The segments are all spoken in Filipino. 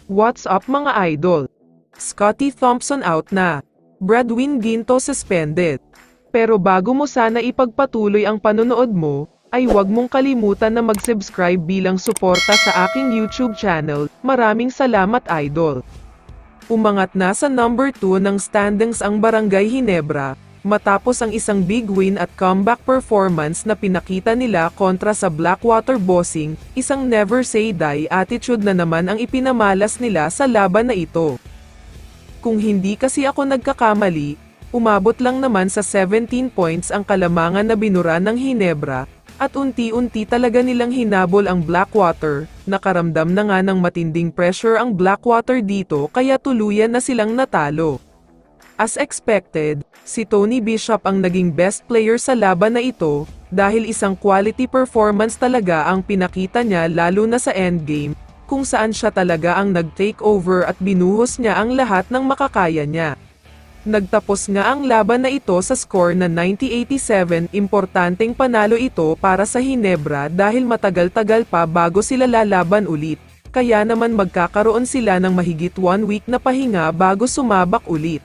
What's up mga idol? Scottie Thompson out na. Bradwin Ginto suspended. Pero bago mo sana ipagpatuloy ang panonood mo, ay huwag mong kalimutan na mag-subscribe bilang suporta sa aking YouTube channel. Maraming salamat idol. Umangat na sa number 2 ng standings ang Barangay Ginebra, matapos ang isang big win at comeback performance na pinakita nila kontra sa Blackwater Bossing, isang never say die attitude na naman ang ipinamalas nila sa laban na ito. Kung hindi kasi ako nagkakamali, umabot lang naman sa 17 points ang kalamangan na binura ng Ginebra, at unti-unti talaga nilang hinabol ang Blackwater. Nakaramdam na nga ng matinding pressure ang Blackwater dito kaya tuluyan na silang natalo. As expected, si Tony Bishop ang naging best player sa laban na ito, dahil isang quality performance talaga ang pinakita niya lalo na sa endgame, kung saan siya talaga ang nag-take over at binuhos niya ang lahat ng makakaya niya. Nagtapos nga ang laban na ito sa score na 90-87, importanteng panalo ito para sa Ginebra dahil matagal-tagal pa bago sila lalaban ulit, kaya naman magkakaroon sila ng mahigit 1 week na pahinga bago sumabak ulit.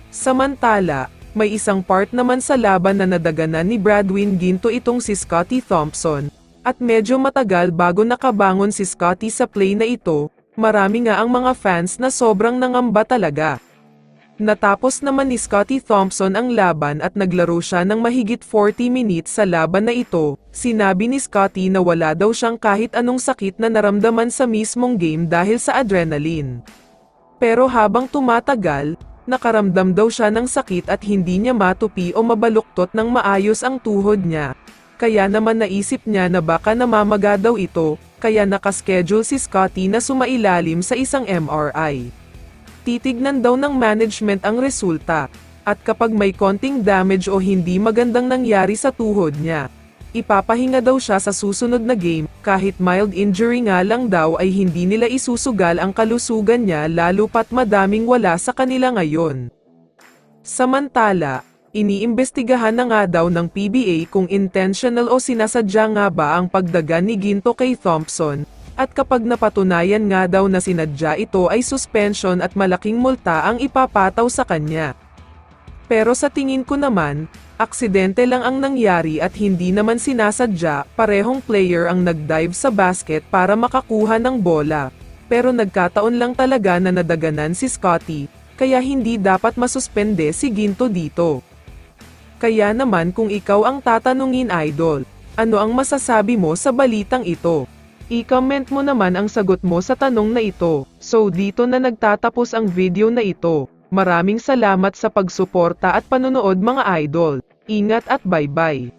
Samantala, may isang part naman sa laban na nadaganan ni Bradwin Ginto itong si Scottie Thompson, at medyo matagal bago nakabangon si Scottie sa play na ito. Marami nga ang mga fans na sobrang nangamba talaga. Natapos naman ni Scottie Thompson ang laban at naglaro siya ng mahigit 40 minutes sa laban na ito. Sinabi ni Scottie na wala daw siyang kahit anong sakit na naramdaman sa mismong game dahil sa adrenaline. Pero habang tumatagal, nakaramdam daw siya ng sakit at hindi niya matupi o mabaluktot ng maayos ang tuhod niya. Kaya naman naisip niya na baka namamaga daw ito, kaya nakaschedule si Scottie na sumailalim sa isang MRI. Titignan daw ng management ang resulta, at kapag may konting damage o hindi magandang nangyari sa tuhod niya, ipapahinga daw siya sa susunod na game. Kahit mild injury nga lang daw ay hindi nila isusugal ang kalusugan niya lalo pat madaming wala sa kanila ngayon. Samantala, iniimbestigahan na nga daw ng PBA kung intentional o sinasadya nga ba ang pagdagan ni Ginto kay Thompson, at kapag napatunayan nga daw na sinadya ito ay suspension at malaking multa ang ipapataw sa kanya. Pero sa tingin ko naman, aksidente lang ang nangyari at hindi naman sinasadya. Parehong player ang nag-dive sa basket para makakuha ng bola. Pero nagkataon lang talaga na nadaganan si Scottie, kaya hindi dapat masuspende si Ginto dito. Kaya naman kung ikaw ang tatanungin idol, ano ang masasabi mo sa balitang ito? I-comment mo naman ang sagot mo sa tanong na ito. So dito na nagtatapos ang video na ito. Maraming salamat sa pagsuporta at panonood mga idol. Ingat at bye-bye.